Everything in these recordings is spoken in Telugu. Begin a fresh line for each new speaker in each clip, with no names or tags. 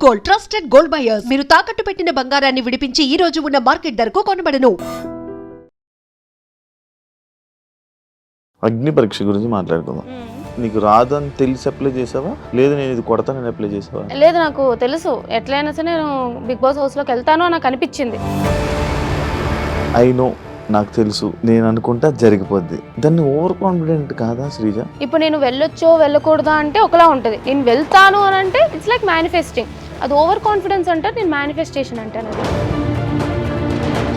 గోల్డ్ ట్రస్టెడ్ గోల్డ్ బయర్స్ మీరు తాకట్టు పెట్టిన బంగారాన్ని విడిపించి ఈ రోజు ఉన్న మార్కెట్ ధరకు కొనబడను.
అగ్ని పరీక్ష గురించి మాట్లాడుకుందాం. నీకు రాదని తెలిసి అప్లై చేసావా, లేదు నేను ఇది కొడతానని అప్లై చేసావా?
లేదు, నాకు తెలుసు ఎట్లయినా సరే నేను బిగ్ బాస్ హౌస్లోకి వెళ్తాను నాకు అనిపించింది.
ఐ నో, నాకు తెలుసు, నేను అనుకుంటా జరిగిపోద్ది. దాన్ని ఓవర్ కాన్ఫిడెంట్ కాదా శ్రీజ?
ఇప్పుడు నేను వెళ్ళొచ్చో వెళ్ళకూడదా అంటే ఒకలా ఉంటుంది, నేను వెళ్తాను అని అంటే ఇట్స్ లైక్ మేనిఫెస్టింగ్. అది ఓవర్ కాన్ఫిడెన్స్ అంటారు, నేను మేనిఫెస్టేషన్ అంటాను. అది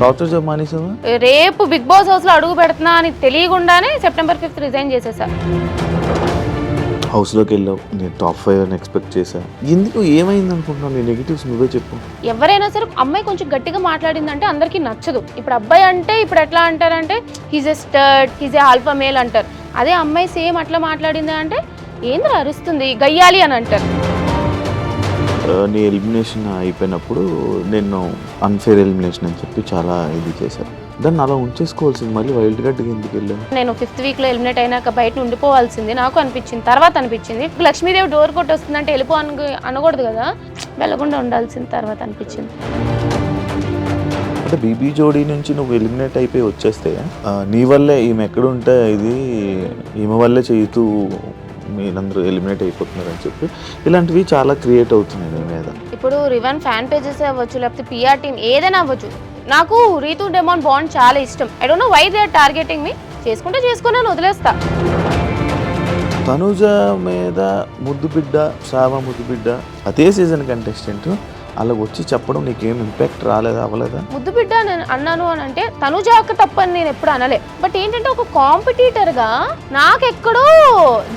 సాఫ్ట్వేర్ జాబ్ మానేసావా?
రేపు బిగ్ బాస్ హౌస్లో అడుగు పెడుతున్నా అని తెలియకుండానే September 5th రిజైన్ చేసేసా.
హౌస్లోకి వెళ్ళావు, నేను టాప్ 5 అని ఎక్స్పెక్ట్ చేశా. ఎందుకు ఏమైంది అనుకుంటున్నావు? నీ నెగిటివ్స్ నువ్వే చెప్పు.
ఎవరైనా సరే అమ్మాయి కొంచెం గట్టిగా మాట్లాడిందంటే అందరికీ నచ్చదు. ఇప్పుడు అబ్బాయి అంటే ఇప్పుడు ఎట్లా అంటారంటే he's a stud, he's a alpha male అంటారు. అదే అమ్మాయి సేమ్ అట్లా మాట్లాడింది అంటే ఏంద్ర అరుస్తుంది గయ్యాలి అని అంటారు.
నీ ఎలిమినేషన్ అయిపోయినప్పుడు నేను అన్ఫేర్ ఎలిమినేషన్ అని చెప్పి చాలా ఇది చేశారు. దాన్ని అలా ఉంచేసుకోవాల్సింది, మళ్ళీ వైల్డ్ కార్డ్కి ఎందుకు వెళ్ళాను?
నేను 5th వీక్లో ఎలిమినేట్ అయినాక బయట ఉండిపోవాల్సింది నాకు అనిపించింది. తర్వాత అనిపించింది లక్ష్మీదేవి డోర్ కొట్టి వస్తుందంటే వెళ్ళిపో అనకూడదు కదా, వెళ్ళకుండా ఉండాల్సింది తర్వాత అనిపించింది.
అంటే బీబీ జోడీ నుంచి నువ్వు ఎలిమినేట్ అయిపోయి వచ్చేస్తే నీ వల్లే ఈమె ఎక్కడుంటే ఇది ఈమె వల్లే చేయుతూ మీరందరూ ఎలిమినేట్ అయిపోతున్నారు అని చెప్పి ఇలాంటివి చాలా క్రియేట్ అవుతున్నాయి నీ మీద.
ఇప్పుడు రివన్ ఫ్యాన్ పేజెస్ అవ్వచ్చు, లేకపోతే పిఆర్ టీమ్ ఏదైనా అవ్వచ్చు. నాకు రీతు డెమాన్ బాండ్ చాలా ఇష్టం. I don't know why they are targeting me. చేసుకుంటే చేసుకుని వదిలేస్తా.
తనుజ మీద ముద్దు బిడ్డ, శ్రావ ముద్దు బిడ్డ అదే సీజన్ కంటెస్టెంట్ అలా వచ్చి చెప్పడం నీకేం ఇంపాక్ట్ రాలేదా, అవ్వలేదా?
ముద్దు బిడ్డ నేను అన్నాను అని అంటే తనుజ అక్క తప్పని నేను ఎప్పుడు అనలే. బట్ ఏంటంటే ఒక కాంపిటీటర్గా నాకెక్కడో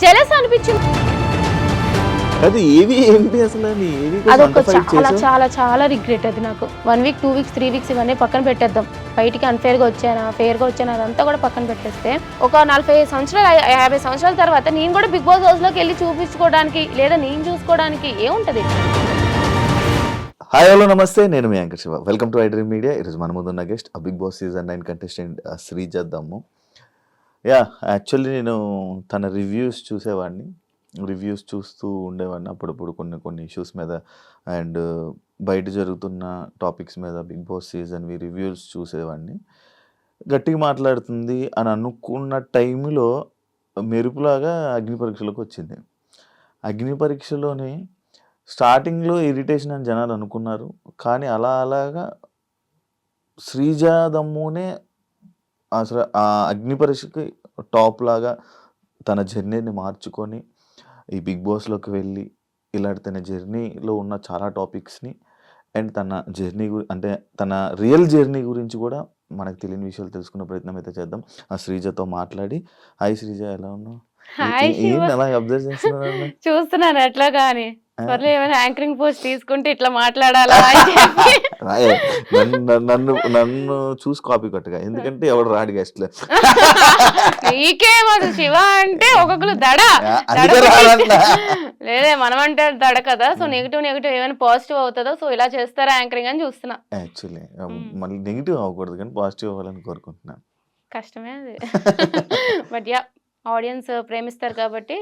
జెలస్ అనిపించింది.
అది ఏవి ఏంటి అసలు?
అదొక చాలా చాలా చాలా రిగ్రెట్. అది నాకు 1 వీక్ 2 వీక్స్ 3 వీక్స్ ఇవన్నీ పక్కన పెట్టేద్దాం. బయటికి అన్ఫేర్గా వచ్చానా ఫేర్గా వచ్చానా అదంతా కూడా పక్కన పెట్టేస్తే ఒక 40 సంవత్సరాలు 50 సంవత్సరాల తర్వాత నేను కూడా బిగ్ బాస్ హౌస్లోకి వెళ్ళి చూపించుకోవడానికి లేదా నేను చూసుకోవడానికి ఏముంటుంది?
హాయ్ హలో నమస్తే, నేను మీ anchor Shiva. Welcome to I Dream Media. ఈరోజు మన ముందున్న guest Bigg Boss season 9 contestant Sreeja Dammu. Actually నేను తన రివ్యూస్ చూసేవాడిని, రివ్యూస్ చూస్తూ ఉండేవాడిని అప్పుడప్పుడు కొన్ని ఇష్యూస్ మీద అండ్ బయట జరుగుతున్న టాపిక్స్ మీద బిగ్ బాస్ సీజన్వి రివ్యూస్ చూసేవాడిని. గట్టిగా మాట్లాడుతుంది అని అనుకున్న టైంలో మెరుపులాగా అగ్ని పరీక్షలోకి వచ్చింది. అగ్ని పరీక్షలోనే స్టార్టింగ్లో ఇరిటేషన్ అని జనాలు అనుకున్నారు, కానీ అలాగా శ్రీజ దమ్మునే అసలు ఆ అగ్ని పరీక్షకి టాప్ లాగా తన జర్నీని మార్చుకొని ఈ బిగ్ బాస్లోకి వెళ్ళి ఇలాంటి తన జర్నీలో ఉన్న చాలా టాపిక్స్ని అండ్ తన జర్నీ అంటే తన రియల్ జర్నీ గురించి కూడా మనకు తెలియని విషయాలు తెలుసుకునే ప్రయత్నం అయితే చేద్దాం. ఆ శ్రీజతో మాట్లాడి. హాయ్ శ్రీజ, ఎలా ఉన్నావు? అలా అబ్జర్వ్ చేస్తున్నాను,
చూస్తున్నాను ఎట్లా కానీ ఏమైనా యాంకరింగ్ పోస్ట్ తీసుకుంటే ఇట్లా మాట్లాడాలా
నన్ను చూసి కాపీ కొట్టగా, ఎందుకంటే ఎవడు రాడు గెస్ట్లు.
నీకేమో శివ అంటే ఒక్కొక్కరు దడ లేదే మనం అంటే దడ కదా. సో నెగిటివ్ ఏమైనా పాజిటివ్ అవుతుందో, సో ఇలా చేస్తారా యాంకరింగ్ అని చూస్తున్నా.
యాక్చువల్లీ మళ్ళీ నెగిటివ్ అవ్వకూడదు కానీ పాజిటివ్ అవ్వాలని కోరుకుంటున్నాను.
కష్టమే అది. బట్ యా, ఆడియన్స్ ప్రేమిస్తారు కాబట్టి.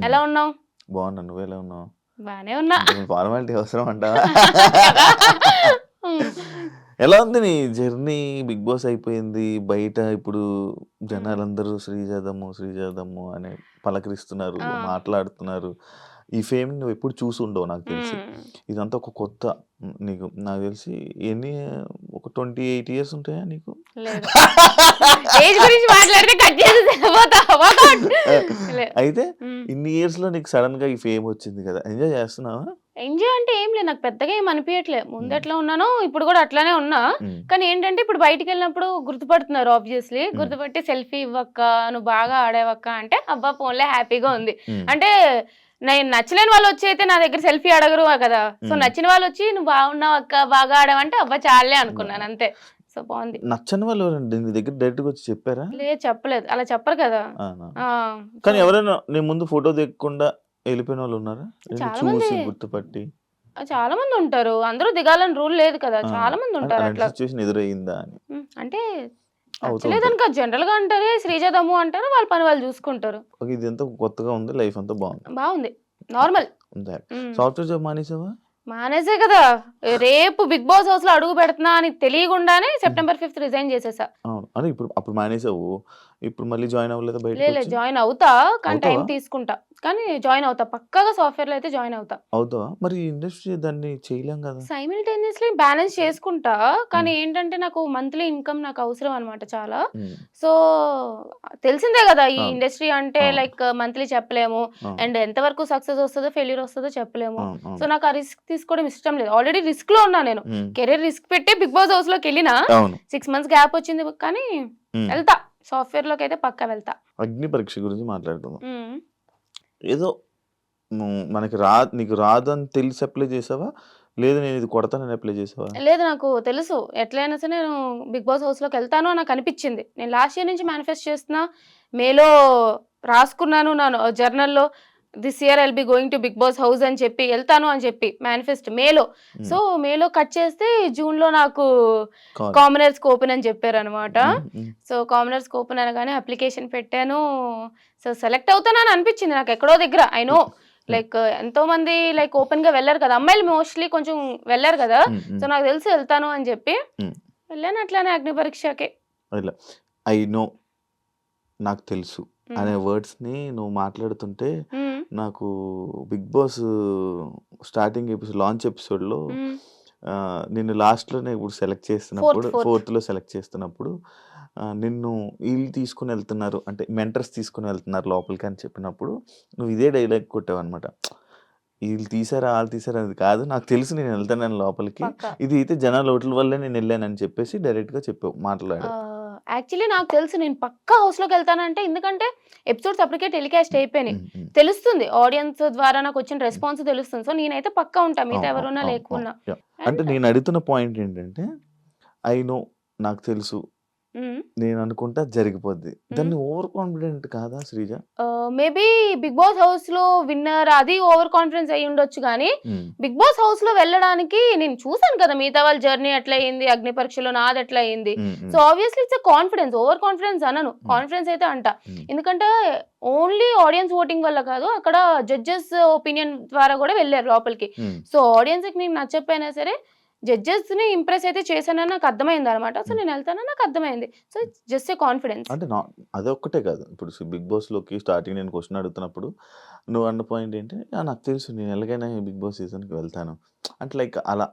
ఎలా ఉన్నావు?
బాగున్నా, నువ్వు ఎలా ఉన్నావు?
బానే ఉన్నా.
ఫార్మాలిటీ అవసరం అంటావా? ఎలా ఉంది నీ జర్నీ? బిగ్ బాస్ అయిపోయింది, బయట ఇప్పుడు జనాలందరూ శ్రీజాదమ్ము అని పలకరిస్తున్నారు, మాట్లాడుతున్నారు. ఈ ఫేమ్ నువ్వు ఎప్పుడు చూసి ఉండవు నాకు తెలిసి. ఇదంతా ఒక కొత్త, నీకు నాకు తెలిసి ఎన్ని ఒక 28 years ఉంటాయా నీకు? అయితే ఇన్ని ఇయర్స్ లో నీకు సడన్ గా ఈ ఫేమ్ వచ్చింది కదా, ఎంజాయ్ చేస్తున్నావా?
ఎంజాయ్ అంటే ఏం లేదు, నాకు పెద్దగా ఏం అనిపించట్లేదు. ముందు ఎట్లా ఉన్నానో ఇప్పుడు కూడా అట్లానే ఉన్నా. కానీ ఏంటంటే ఇప్పుడు బయటికి వెళ్ళినప్పుడు గుర్తుపడుతున్నారు, ఆబ్వియస్లీ గుర్తుపట్టి సెల్ఫీ ఇవ్వక్క, నువ్వు బాగా ఆడేవక్క అంటే అబ్బా ఫోన్లే హ్యాపీగా ఉంది. అంటే నేను నచ్చలేని వాళ్ళు వచ్చి అయితే నా దగ్గర సెల్ఫీ అడగరు కదా. సో నచ్చిన వాళ్ళు వచ్చి నువ్వు బాగున్నావు అక్క, బాగా ఆడావంటే అబ్బా చాలే అనుకున్నాను, అంతే. సో బాగుంది.
నచ్చని వాళ్ళు నీ దగ్గర డైరెక్ట్ గా వచ్చి చెప్పారా?
లేదు, చెప్పలేదు, అలా చెప్పరు కదా.
కానీ ఎవరైనా నీ ముందు ఫోటో దిగకుండా వెళ్ళిపోయిన వాళ్ళు ఉన్నారా? చూసి గుర్తుపట్టి
చాలా మంది ఉంటారు. అందరూ దిగాలని రూల్ లేదు కదా, చాలా మంది ఉంటారు. అట్లా
సిచువేషన్ ఎదురైందా అని
అంటే లేదనుక జనరల్ గా అంటారు శ్రీజ దమ్ము అంటారు, వాళ్ళ పని వాళ్ళు చూసుకుంటారు.
ఇది ఎంత కొత్తగా ఉంది, లైఫ్ అంతా బాగుంది
నార్మల్.
సాఫ్ట్వేర్ జాబ్ మానేసావా?
మానేసే కదా, రేపు బిగ్ బాస్ హౌస్ లో అడుగు పెడుతున్నా అని తెలియకుండానే September 5th రిజైన్ చేసేసా.
అవును. అంటే ఇప్పుడు అప్పుడు మానేసావు. ఇప్పుడు మళ్ళీ జాయిన్ అవ్వలేదా బయటకి
లేదు
వచ్చి?
జాయిన్ అవుతా, కానీ టైం
అవుతావా?
తీసుకుంటా, కానీ జాయిన్ అవుతా పక్కాగా. సాఫ్ట్వేర్ లో అయితే జాయిన్ అవుతా.
అవుతావా? మరి ఇండస్ట్రీ దాన్ని చేయలేం కదా!
సైమిల్టేనియస్లీ బ్యాలెన్స్ చేసుకుంటా, కానీ
హ్మ్.
ఏంటంటే నాకు మంత్లీ ఇన్కమ్ నాకు అవసరం అనమాట చాలా.
హ్మ్.
సో తెలిసిందే కదా ఈ
అవును.
ఇండస్ట్రీ అంటే,
అవును.
లైక్ మంత్లీ చెప్పలేము,
అవును.
అండ్ ఎంతవరకు సక్సెస్ వస్తుందో ఫెయిల్యూర్ వస్తుందో చెప్పలేము.
అవును.
సో
అవును.
నాకు ఆ రిస్క్ తీసుకోవడం ఇష్టం లేదు. ఆల్రెడీ రిస్క్ లో ఉన్నా నేను.
హ్మ్.
కెరీర్ రిస్క్ పెట్టి బిగ్ బాస్ హౌస్ లోకి వెళ్ళినా
అవును.
6 months గ్యాప్ వచ్చింది, కానీ
హ్మ్.
వెళ్తా. సాఫ్ట్వేర్ లోకి అయితే పక్కా వెళ్తా.
అగ్ని పరీక్ష గురించి మాట్లాడుకుందాం.
ఉమ్.
ఏదో మనకి నీకు రాదని తెలిసి అప్లై చేసావా? లేదు నేను ఇది కొడతానని అప్లై చేసావా?
లేదు నాకు తెలుసు ఎట్లయినా సరే నేను బిగ్ బాస్ హౌస్ లోకి వెళ్తాను అని నాకు అనిపించింది. నేను లాస్ట్ ఇయర్ నుంచి మేనిఫెస్ట్ చేస్తున్నా, మేలో రాసుకున్నాను నా జర్నల్లో, this year I'll be going to Bigg Boss house అని చెప్పి వెళ్తాను అని చెప్పి మేనిఫెస్ట్ మేలో.
హ్మ్.
సో మేలో కట్ చేస్తే జూన్ లో నాకు
కాల్.
కామనర్స్ ఓపెన్ అని చెప్పారు అనమాట.
హ్మ్. హ్మ్.
సో కామనర్స్ ఓపెన్ అనగానే అప్లికేషన్ పెట్టాను. సో సెలెక్ట్ అవుతానని అనిపించింది నాకు ఎక్కడో దగ్గర. ఐ నో
హ్మ్.
లైక్ ఎంతో మంది లైక్ ఓపెన్ గా వెళ్ళారు కదా, అమ్మాయిలు మోస్ట్లీ కొంచెం వెళ్ళారు కదా.
హ్మ్.
సో
హ్మ్.
నాకు తెలిసి వెళ్తాను అని చెప్పి
హ్మ్.
వెళ్ళాను అట్లానే అగ్ని పరీక్షకి.
ఇలా ఐ నో నాకు తెలుసు
ఉమ్.
అనే వర్డ్స్‌ని నువ్వు మాట్లాడుతుంటే
ఉమ్.
నాకు 'బిగ్ బాస్' స్టార్టింగ్ లాంచ్ ఎపిసోడ్‌లో
ఉమ్.
నిన్ను లాస్ట్‌లోనే ఇప్పుడు సెలెక్ట్ చేస్తున్నప్పుడు
ఫోర్త్
ఫోర్త్‌లో సెలెక్ట్ చేస్తున్నప్పుడు నిన్ను ఈళ్ళు తీసుకొని వెళ్తున్నారు అంటే మెంటర్స్ తీసుకొని వెళ్తున్నారు లోపలికి అని చెప్పినప్పుడు నువ్వు ఇదే డైలాగ్ కొట్టావన్నమాట. ఈళ్ళు తీశారా, ఆళ్ళు తీశారా అది కాదు. నాకు తెలుసు నేను వెళ్తానని లోపలికి.
పక్కా.
ఇది అయితే జనాల ఓట్ల వల్లే నేను వెళ్ళానని చెప్పేసి డైరెక్ట్‌గా చెప్పావు. మాట్లాడావు.
యాక్చువల్లీ నాకు తెలుసు నేను పక్కా హౌస్ లోకి వెళ్తానంటే, ఎందుకంటే ఎపిసోడ్స్ అప్పటికే టెలికాస్ట్ అయిపోయినాయి.
హ్మ్. హ్మ్.
తెలుస్తుంది ఆడియన్స్ ద్వారా నాకు వచ్చిన రెస్పాన్స్ తెలుస్తుంది. సో నేనైతే పక్కా ఉంటా, మిగతా
అవును. అవును.
ఎవరున్నా
అవును. అవును.
లేకున్నా.
యాహ్! అంటే
అండ్
నేను అడుగుతున్న పాయింట్ ఏంటంటే, ఐ నో నాకు తెలుసు. నేను అనుకుంటా జరిగిపోద్ది. దాన్ని ఓవర్ కాన్ఫిడెంట్ కాదా Sreeja?
Maybe Bigg Boss house లో విన్నర్ అది ఓవర్ కాన్ఫిడెన్స్ అయ్యి ఉండొచ్చు, కానీ
హ్మ్.
బిగ్ బాస్ హౌస్ లో వెళ్ళడానికి నేను చూసాను కదా మిగతా వాళ్ళ జర్నీ ఎట్లా అయింది, అగ్ని పరీక్షలో నాది ఎట్లా అయింది.
హ్మ్.
సో
హ్మ్.
Obviously it's confidence, over confidence అనను,
హ్మ్.
కాన్ఫిడెన్స్ అయితే అంట.
హ్మ్.
ఎందుకంటే ఓన్లీ ఆడియన్స్ ఓటింగ్ వల్ల కాదు, అక్కడ జడ్జెస్ ఒపీనియన్ ద్వారా కూడా వెళ్ళారు లోపలికి.
హ్మ్.
సో ఆడియన్స్ కి నేను నచ్చకపోయినా సరే జడ్జెస్ ని ఇంప్రెస్ అయితే చేశానని నాకు అర్థమైంది అనమాట. సో
హ్మ్.
నేను వెళ్తానని నాకు అర్థమైంది. So it's just a confidence.
అంటే అదొక్కటే కాదు. ఇప్పుడు 'బిగ్ బాస్‌లోకి' స్టార్టింగ్ నేను క్వెషన్ అడుగుతున్నప్పుడు నువ్వు అన్న పాయింట్ ఏంటి? నాకు తెలుసు నేను ఎలాగైనా ఈ 'బిగ్ బాస్' సీజన్‌కి వెళ్తాను. అంటే లైక్ అలా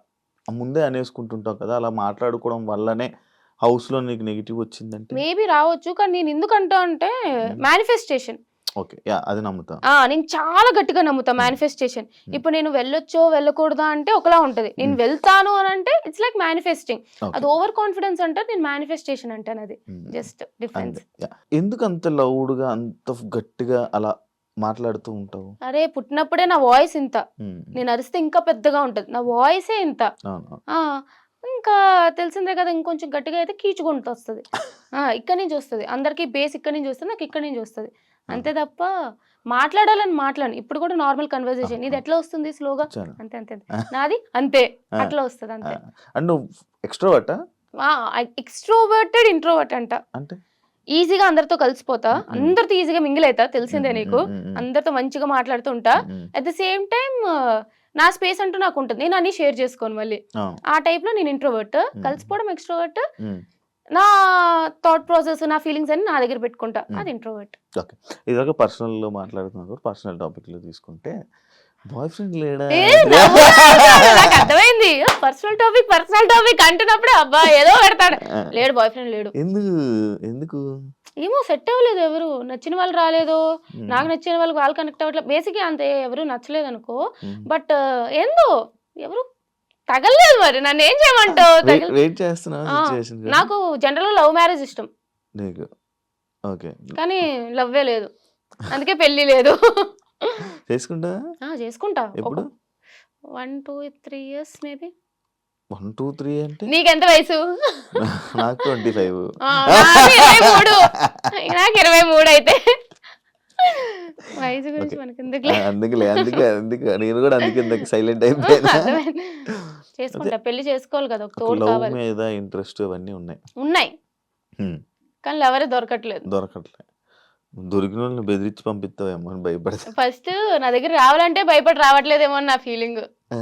ముందే అనేసుకుంటుంటాం కదా! అలా మాట్లాడుకోవడం వల్లనే హౌస్‌లో నీకు నెగెటివ్ వచ్చిందంటే?
మేబీ రావచ్చు, కానీ నేను ఎందుకంటా అంటే
హ్మ్.
మేనిఫెస్టేషన్.
ఓకే. యాహ్! అది నమ్ముతా.
నేను చాలా గట్టిగా నమ్ముతా
హ్మ్.
మేనిఫెస్టేషన్.
హ్మ్.
ఇప్పుడు నేను వెళ్ళొచ్చో, వెళ్ళకూడదా అంటే ఒకలా ఉంటది. నేను
హ్మ్.
వెళ్తాను అనంటే ఇట్స్ లైక్ మేనిఫెస్టింగ్.
ఓకే.
అది ఓవర్ కాన్ఫిడెన్స్ అంటారు, నేను మేనిఫెస్టేషన్ అంటానది.
హ్మ్.
Just difference.
అంతే. యాహ్! ఎందుకు అంత లౌడ్‌గా అంత గట్టిగా అలా మాట్లాడుతూ ఉంటావు?
అరే! పుట్టినప్పుడే నా వాయిస్ ఇంత.
హ్మ్.
నేను అరిస్తే ఇంకా పెద్దగా ఉంటది. నా వాయిసే ఇంత.
అవును.
ఆ! ఇంకా తెలిసిందే కదా! ఇంకొంచెం గట్టిగా అయితే కీచు గొంతొస్తది. ఇక్కడి నుంచి వస్తది. అందరికి బేస్ ఇక్కడి నుంచి వస్తది. నాకు ఇక్కడి నుంచి వస్తది.
ఆ!
అంతే తప్ప మాట్లాడాలని మాట్లాడను. ఇప్పుడు కూడా నార్మల్
ఆ!
కన్వర్జేషన్.
ఆ!
నీది ఎట్లా వస్తుంది స్లోగా?
చాలు.
అంతే అంతే. అంతే.
ఆ!
నాది అంతే.
ఆ!
అట్లా వస్తది
ఆ!
అంతే.
అంటే నువ్వు ఎక్స్‌ట్రోవర్టా?
ఆ! ఎక్స్‌ట్రోవర్టెడ్, ఇంట్రోవర్ట్ అంట.
అంటే?
ఈజీగా అందరితో కలిసిపోతా.
హ్మ్. హ్మ్.
అందరితో ఈజీగా మింగిల్ అయితా,
హ్మ్.
తెలిసిందే
హ్మ్.
నీకు.
హ్మ్. హ్మ్. హ్మ్.
అందరితో మంచిగా మాట్లాడుతూ ఉంటా.
హ్మ్.
అట్ ద సేమ్ టైమ్ నా స్పేస్ అంటూ నాకుంటది. నేను అన్నీ షేర్ చేసుకోను మళ్ళీ.
అవును.
ఆ టైప్‌లో నేను ఇంట్రోవర్ట్.
హ్మ్.
కలిసిపోవడం ఎక్స్‌ట్రోవర్ట్.
హ్మ్.
నా థాట్ ప్రాసెస్, నా ఫీలింగ్స్ అన్నీ నా దగ్గర పెట్టుకుంటా.
హ్మ్.
అది ఇంట్రోవర్ట్.
ఓకే. ఇదాక పర్సనల్‌లో మాట్లాడుతున్నాం కాబట్టి పర్సనల్ టాపిక్‌లో తీసుకుంటే బాయ్ ఫ్రెండ్ లేడా?
నవ్వుతున్నాడు. నాకు అర్థమైంది. పర్సనల్ టాపిక్ అంటున్నప్పుడే అబ్బా ఏదో పెడతాడు.
ఆ!
లేడు, బాయ్ ఫ్రెండ్ లేడు.
ఎందుకు? ఎందుకు?
ఏమో సెట్ అవ్వలేదు ఎవరు. నచ్చిన వాళ్ళు రాలేదు.
హ్మ్.
నాకు నచ్చిన వాళ్ళు కనెక్ట్ అవ్వట్లేదు. బేసిక్‌గా అంతే, ఎవరు నచ్చలేదనుకో.
హ్మ్.
బట్ ఏందో ఎవరు తగలలేదు మరి. నన్నేం చేయమంటావు?
వెయిట్ చేస్తున్నావా
ఆ!
సిట్యుయేషన్ కోసం?
నాకు జనరల్‌గా లవ్ మ్యారేజ్ ఇష్టం.
నీకు. ఓకే.
కానీ లవ్వే లేదు. అందుకే పెళ్లి లేదు.
చేసుకుంటావా?
చేసుకుంటా. ఒక
ఎప్పుడు?
1, 2, 3 ఇయర్స్ మేబీ.
1, 2, 3 అంటే?
నీకెంత వయసు?
నాకు 25.
నాకు 23. నాకు 23 అయితే. వయసు గురించి
ఓకే.
మనకెందుకులే.
అందుకే నేను కూడా అందుకే ఇందాక సైలెంట్ అయిపోయినా.
అర్థమైంది.
అదే
చేసుకుంటా. పెళ్లి చేసుకోవాలి కదా! ఒక
ఒక
తోడు
లవ్
కావాలి.
మీద ఇంట్రెస్ట్ అవన్నీ ఉన్నాయి.
ఉన్నాయి.
హ్మ్.
కానీ లవరే దొరకట్లేదు.
దొరకట్లే. దొరికినోళ్ళని బెదిరించి పంపిస్తావేమో అని భయపడతా.
ఫస్ట్ నా దగ్గర రావాలంటే భయపడి రావట్లేదేమో అని నా ఫీలింగ్.
ఆ!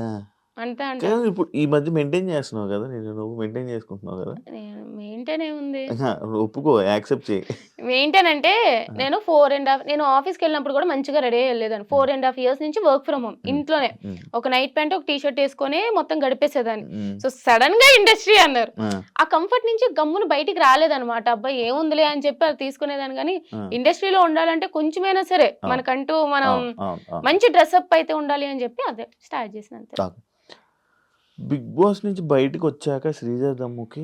అంతే అంట.
కానీ ఇప్పుడు ఈ మధ్య మెయింటైన్ చేస్తున్నావు కదా, నువ్వు మెయింటైన్ చేసుకుంటున్నావు కదా.
నేను మెయింటైన్ ఏముంది,
నువ్వు ఒప్పుకో, యాక్సెప్ట్ చేయి.
మెయింటైన్ అంటే నేను 4.5 నేను ఆఫీస్కి వెళ్ళినప్పుడు కూడా మంచిగా రెడీ అయ్యలేదాన్ని. 4.5 years నుంచి వర్క్ ఫ్రమ్ హోమ్ ఇంట్లోనే. ఒక నైట్ ప్యాంట్ ఒక టీ షర్ట్ వేసుకొని మొత్తం గడిపేసేదాన్ని. సో సడన్ గా ఇండస్ట్రీ అన్నారు. ఆ కంఫర్ట్ నుంచి గమ్మును బయటికి రాలేదన్నమాట. అబ్బాయి ఏముందిలే అని చెప్పి అది తీసుకునేదాన్ని. కానీ ఇండస్ట్రీలో ఉండాలంటే కొంచెమైనా సరే మనకంటూ మనం మంచి డ్రెస్అప్ అయితే ఉండాలి అని చెప్పి అదే స్టార్ట్ చేసిన అంతే.
బిగ్ బాస్ నుంచి బయటకు వచ్చాక శ్రీజ దమ్ముకి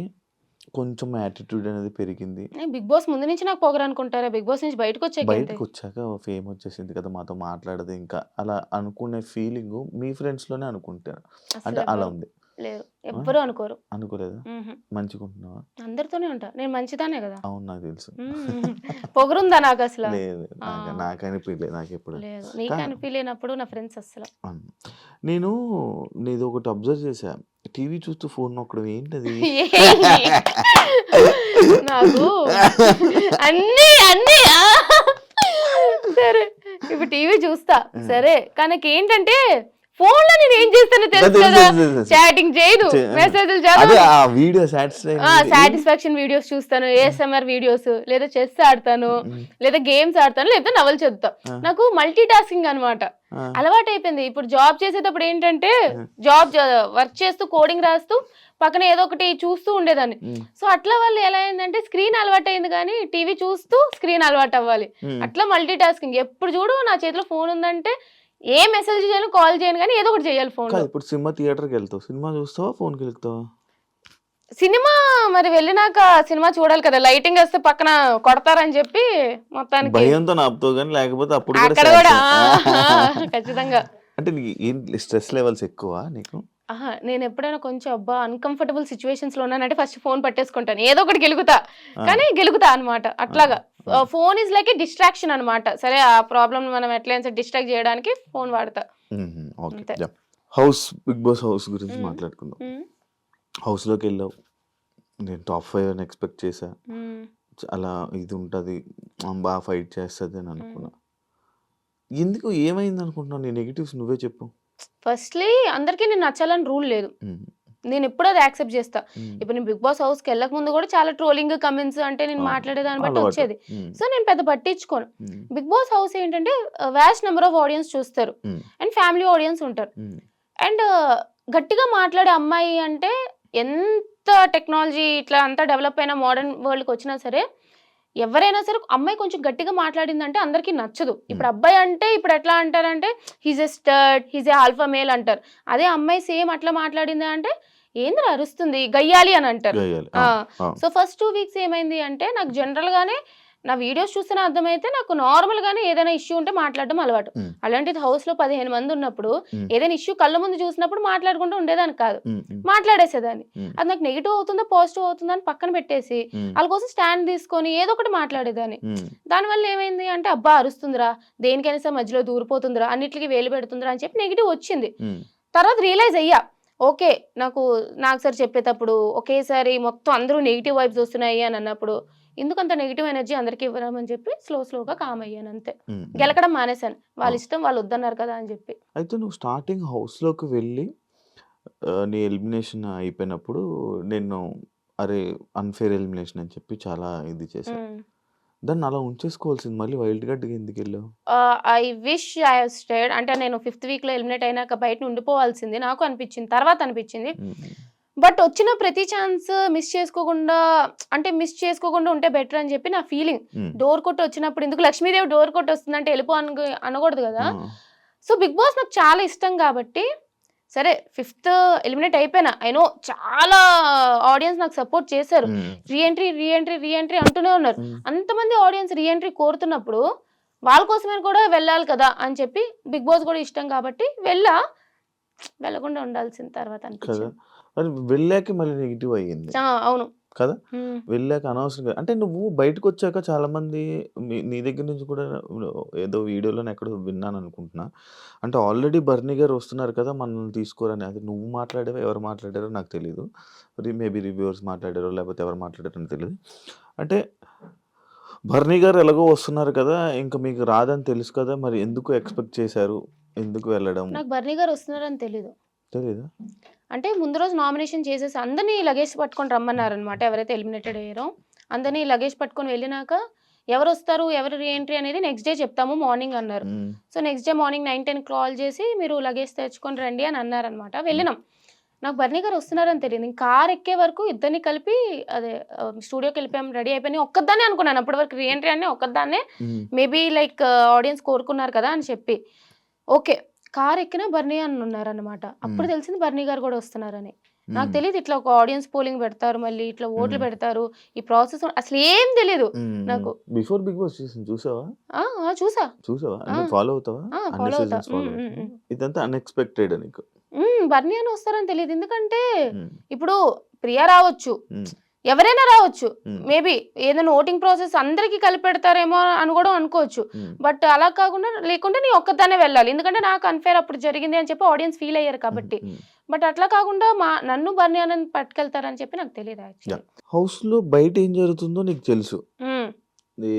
కొంచెం యాటిట్యూడ్ అనేది పెరిగింది.
బిగ్ బాస్ ముందు నుంచి నాకు పొగరు అనుకుంటారా, బిగ్ బాస్ నుంచి బయటకు
వచ్చాక ఫేమ్ వచ్చేసింది కదా, మాతో మాట్లాడదు ఇంకా అలా అనుకునే ఫీలింగ్ మీ ఫ్రెండ్స్ లోనే అనుకుంటారు అంటే అలా ఉంది?
లేదు, ఎవ్వరూ అనుకోరు.
అనుకోలేదా? మంచిగా ఉంటున్నావా?
అందరితోనే ఉంటా నేను, మంచిదానే కదా.
అవును, నాకు తెలుసు.
పొగరుందా నాకు అసలు?
లేదు, నాకు అనిపించలేదు, నాకు ఎప్పుడు
లేదు. నీకు అనిపించలేనప్పుడు నా ఫ్రెండ్స్ అసలు.
నేను నీది ఒకటి అబ్జర్వ్ చేశా, టీవీ చూస్తూ ఫోన్ నొక్కడం ఏంటది?
నాకు అన్ని అన్ని సరే ఇప్పుడు టీవీ చూస్తా సరే, కానీ ఏంటంటే ఫోన్ లో నేను ఏం చేస్తానో తెలుసు కదా. చాటింగ్ చేయను, మెసేజ్లు సాటిస్ఫాక్షన్ వీడియోస్ చూస్తాను, ASMR వీడియోస్, లేదా చెస్ ఆడతాను, లేదా గేమ్స్ ఆడతాను, లేదా నవలు చదువుతా. నాకు మల్టీ టాస్కింగ్ అనమాట అలవాటు అయిపోయింది. ఇప్పుడు జాబ్ చేసేటప్పుడు ఏంటంటే వర్క్ చేస్తూ కోడింగ్ రాస్తూ పక్కన ఏదో ఒకటి చూస్తూ ఉండేదాన్ని. సో అట్లా వాళ్ళు ఎలా అయిందంటే స్క్రీన్ అలవాటు అయింది, కానీ టీవీ చూస్తూ స్క్రీన్ అలవాటు అవ్వాలి. అట్లా మల్టీ టాస్కింగ్. ఎప్పుడు చూడు నా చేతిలో ఫోన్ ఉందంటే ఏ మెసేజ్ చేయను, కాల్ చేయను, కానీ ఏదో ఒకటి చేయాలి ఫోన్.
ఇప్పుడు సినిమా థియేటర్కి వెళ్తావు, సినిమా చూస్తావా, ఫోన్కి వెళ్తావా?
సినిమా మరి వెళ్ళినాక సినిమా చూడాలి కదా, లైటింగ్ వస్తే పక్కన కొడతారని చెప్పి మొత్తానికి
భయంతో నాపుతావు, కానీ లేకపోతే అప్పుడు
అక్కడ కూడా ఖచ్చితంగా.
అంటే నీకు స్ట్రెస్ లెవెల్స్ ఎక్కువ నీకు?
నేను ఎప్పుడైనా కొంచెం అన్కంఫర్టబుల్ సిచ్యువేషన్స్ లో ఉన్నానంటే ఫస్ట్ ఫోన్ పట్టేసుకుంటాను, ఏదో ఒకటి గెలుగుతా అనమాట. అట్లాగా phone is like A distraction అనమాట. సరే ఆ ప్రాబ్లమ్ మనం ఎట్లయినా డిస్ట్రాక్ట్ చేయడానికి ఫోన్ వాడతా.
హౌస్, బిగ్ బాస్ హౌస్ గురించి మాట్లాడుకుందాం. హౌస్ లోకి వెళ్ళావు, నేను టాప్ 5 అని ఎక్స్పెక్ట్ చేశా. అలా ఇది ఉంటది, బాగా ఫైట్ చేస్తుంది అని అనుకున్నా. ఎందుకు, ఏమైంది అనుకుంటున్నావు? నీ నెగిటివ్స్ నువ్వే చెప్పు.
ఫస్ట్లీ అందరికీ నేను నచ్చాలని రూల్ లేదు, నేను ఎప్పుడు అది యాక్సెప్ట్ చేస్తా. ఇప్పుడు నేను బిగ్ బాస్ హౌస్కి వెళ్ళక ముందు కూడా చాలా ట్రోలింగ్ కమెంట్స్ అంటే నేను మాట్లాడేదాన్ని బట్టి వచ్చేది. సో నేను పెద్ద పట్టించుకోను. బిగ్ బాస్ హౌస్ ఏంటంటే వ్యాస్ట్ నెంబర్ ఆఫ్ ఆడియన్స్ చూస్తారు అండ్ ఫ్యామిలీ ఆడియన్స్ ఉంటారు. అండ్ గట్టిగా మాట్లాడే అమ్మాయి అంటే ఎంత టెక్నాలజీ ఇట్లా అంతా డెవలప్ అయిన మోడర్న్ వరల్డ్కి వచ్చినా సరే ఎవరైనా సరే అమ్మాయి కొంచెం గట్టిగా మాట్లాడిందంటే అందరికీ నచ్చదు. ఇప్పుడు అబ్బాయి అంటే ఇప్పుడు ఎట్లా అంటారంటే he's a stud, he's a alpha male అంటారు. అదే అమ్మాయి సేమ్ అట్లా మాట్లాడింది అంటే ఏంద్ర అరుస్తుంది, గయ్యాలి అని అంటారు. సో ఫస్ట్ 2 weeks ఏమైంది అంటే నాకు జనరల్ గానే నా వీడియోస్ చూస్తేనే అర్థమైతే నాకు నార్మల్ గానే ఏదైనా ఇష్యూ ఉంటే మాట్లాడడం అలవాటు. అలాంటిది హౌస్ లో 15 మంది ఉన్నప్పుడు ఏదైనా ఇష్యూ కళ్ళ ముందు చూసినప్పుడు మాట్లాడుకుంటూ ఉండేదాన్ని కాదు, మాట్లాడేసేదాన్ని. అది నాకు నెగిటివ్ అవుతుందా పాజిటివ్ అవుతుందా అని పక్కన పెట్టేసి వాళ్ళ కోసం స్టాండ్ తీసుకొని ఏదో ఒకటి మాట్లాడేదాన్ని. దానివల్ల ఏమైంది అంటే అబ్బా అరుస్తుందిరా, దేనికైనా సరే మధ్యలో దూరిపోతుందిరా, అన్నిటికీ వేలు పెడుతుందిరా అని చెప్పి నెగిటివ్ వచ్చింది. తర్వాత రియలైజ్ అయ్యా, ఓకే నాకు సరే చెప్పేటప్పుడు ఒకేసారి మొత్తం అందరూ నెగిటివ్ వైబ్స్ వస్తున్నాయి అని అన్నప్పుడు ఎందుకంత నెగిటివ్ ఎనర్జీ అందరికి ఇవ్వరామని చెప్పి స్లోగా కామ్ అయ్యాను అంతే. గెలకడం మానేశాను, వాళ్ళ ఇష్టం, వాళ్ళు వద్దన్నారు కదా అని చెప్పి.
అయితే నువ్వు స్టార్టింగ్ హౌస్ లోకి వెళ్ళి నీ ఎలిమినేషన్ అయిపోయినప్పుడు నేను అరే అన్ఫేర్ ఎలిమినేషన్ అని చెప్పి చాలా ఇది చేశాను, దాన్ని అలా ఉంచేసుకోవాల్సింది, మళ్ళీ వైల్డ్ కార్డ్ ఎందుకు వెళ్ళావు?
I wish I have stayed. అంటే నేను 5th week లో ఎలిమినేట్ అయినాక బయట ఉండిపోవాల్సింది నాకు అనిపించింది, తర్వాత అనిపించింది. బట్ వచ్చిన ప్రతి ఛాన్స్ మిస్ చేసుకోకుండా ఉంటే బెటర్ అని చెప్పి నా ఫీలింగ్. డోర్ కొట్టి వచ్చినప్పుడు ఎందుకు లక్ష్మీదేవి డోర్ కొట్టి వస్తుందంటే వెళ్ళిపో అనకూడదు కదా. సో బిగ్ బాస్ నాకు చాలా ఇష్టం కాబట్టి సరే 5th ఎలిమినేట్ అయిపోయినా, అయినో చాలా ఆడియన్స్ నాకు సపోర్ట్ చేశారు, రీఎంట్రీ అంటూనే ఉన్నారు. అంతమంది ఆడియన్స్ రీఎంట్రీ కోరుతున్నప్పుడు వాళ్ళ కోసమే కూడా వెళ్ళాలి కదా అని చెప్పి బిగ్ బాస్ కూడా ఇష్టం కాబట్టి వెళ్ళకుండా ఉండాల్సిన తర్వాత అనిపించింది.
వెళ్ళాక మళ్ళీ నెగిటివ్ అయ్యింది.
అవును
కదా, వెళ్ళాక అనవసరంగా. అంటే నువ్వు బయటకు వచ్చాక చాలా మంది నీ దగ్గర నుంచి కూడా ఏదో వీడియోలో ఎక్కడో విన్నాను అనుకుంటున్నా, అంటే ఆల్రెడీ బర్నీ గారు వస్తున్నారు కదా మనల్ని తీసుకోరని. అది నువ్వు మాట్లాడావో ఎవరు మాట్లాడారో నాకు తెలియదు, మేబీ రివ్యూవర్స్ మాట్లాడారో లేకపోతే ఎవరు మాట్లాడారో అని తెలియదు. అంటే బర్నీ గారు ఎలాగో వస్తున్నారు కదా, ఇంకా మీకు రాదని తెలుసు కదా, మరి ఎందుకు ఎక్స్పెక్ట్ చేశారు, ఎందుకు వెళ్ళడం?
నాకు బర్నీ గారు వస్తున్నారని తెలీదు.
తెలీదా?
అంటే ముందు రోజు నామినేషన్ చేసేసి అందరినీ లగేజ్ పట్టుకొని రమ్మన్నారనమాట. ఎవరైతే ఎలిమినేటెడ్ అయ్యారో అందరినీ లగేజ్ పట్టుకొని వెళ్ళినాక ఎవరొస్తారు, ఎవరు రీఎంట్రీ అనేది నెక్స్ట్ డే చెప్తాము మార్నింగ్ అన్నారు.
హ్మ్.
So next day morning 9, 10 call చేసి మీరు లగేజ్ తెచ్చుకొని రండి అని అన్నారనమాట. వెళ్ళినాం. నాకు బర్నీ గారు వస్తున్నారని తెలియదు. ఇంక కార్ ఎక్కే వరకు ఇద్దరిని కలిపి అదే స్టూడియోకి వెళ్ళిపోయాం, రెడీ అయిపోయి ఒక్కదాన్నే అనుకున్నాను. అప్పటి వరకు రీఎంట్రీ అనే ఒక్కదాన్నే
హ్మ్.
మేబీ లైక్ ఆడియన్స్ కోరుకున్నారు కదా అని చెప్పి ఓకే. కార్ ఎక్కిన బర్నీ అని ఉన్నారనమాట. అప్పుడు తెలిసింది బర్నీ గారు కూడా వస్తున్నారని. నాకు తెలియదు ఇట్లా ఒక ఆడియన్స్ పోలింగ్ పెడతారు, మళ్ళీ ఇట్లా ఓట్లు పెడతారు, ఈ ప్రాసెస్ అసలు ఏం తెలియదు నాకు.
బిఫోర్ బిగ్ బాస్ చూసావా?
చూసా.
అంటే ఫాలో అవుతావా? అన్ని
ఫాలో అవుతా.
సీజన్స్ ఫాలో ఇదంతా అన్ఎక్స్పెక్టెడ్ నీకు?
బర్నీ అని వస్తారని తెలియదు. ఎందుకంటే
హ్మ్.
ఇప్పుడు ప్రియా రావచ్చు,
హ్మ్.
ఎవరైనా రావచ్చు.
హ్మ్.
మేబీ ఏదైనా ఓటింగ్ ప్రాసెస్ అందరికీ కలిపి పెడతారేమో అని కూడా అనుకోవచ్చు.
హ్మ్.
బట్ అలా కాకుండా లేకుంటే నీ ఒక్కదానే వెళ్ళాలి. ఎందుకంటే నాకు అన్ఫేర్ అప్పుడు జరిగింది అని చెప్పి ఆడియన్స్ ఫీల్ అయ్యారు కాబట్టి.
హ్మ్.
బట్ అట్లా కాకుండా నన్ను బర్నీ అని పట్టుకెళ్తారని చెప్పి నాకు తెలియదు యాక్చువల్లీ.
హౌస్ లో బయట ఏం జరుగుతుందో నీకు తెలుసు.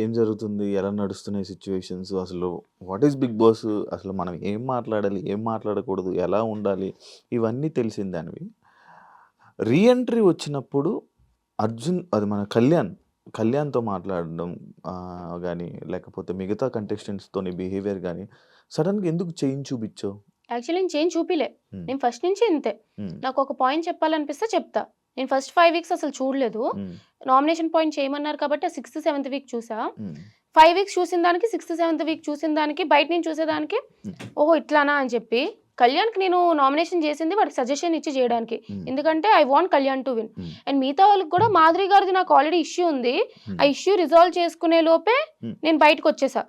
ఏం జరుగుతుంది, ఎలా నడుస్తున్నాయి సిచ్యువేషన్స్, అసలు వాట్ ఈస్ బిగ్ బాస్, అసలు మనం ఏం మాట్లాడాలి, ఏం మాట్లాడకూడదు, ఎలా ఉండాలి, ఇవన్నీ తెలిసిందానివి. రీఎంట్రీ వచ్చినప్పుడు అర్జున్, అది మన కళ్యాణ్తో మాట్లాడడం కానీ లేకపోతే మిగతా కంటెస్టెంట్స్తో బిహేవియర్ కానీ సడన్గా ఎందుకు చేంజ్ చూపించావు?
యాక్చువల్లీ నేను చేంజ్ చూపిలే. నేను ఫస్ట్ నుంచి ఇంతే. నాకు ఒక పాయింట్ చెప్పాలనిపిస్తే చెప్తా. నేను ఫస్ట్ 5 వీక్స్ అసలు చూడలేదు. నామినేషన్ పాయింట్ చేయమన్నారు కాబట్టి 6th, 7th వీక్ చూసా. 5 వీక్స్ చూసిన దానికి 6th, 7th వీక్ చూసిన దానికి బయట నుంచి చూసేదానికి ఓహో ఇట్లానా అని చెప్పి కళ్యాణ్కి నేను నామినేషన్ చేసింది వాడికి సజెషన్ ఇచ్చి చేయడానికి. ఎందుకంటే I want Kalyan to win. And మిగతా వాళ్ళకి కూడా మాధురి గారిది నాకు ఆల్రెడీ ఇష్యూ ఉంది. ఆ ఇష్యూ రిజాల్వ్ చేసుకునే లోపే నేను బయటకు వచ్చేసా.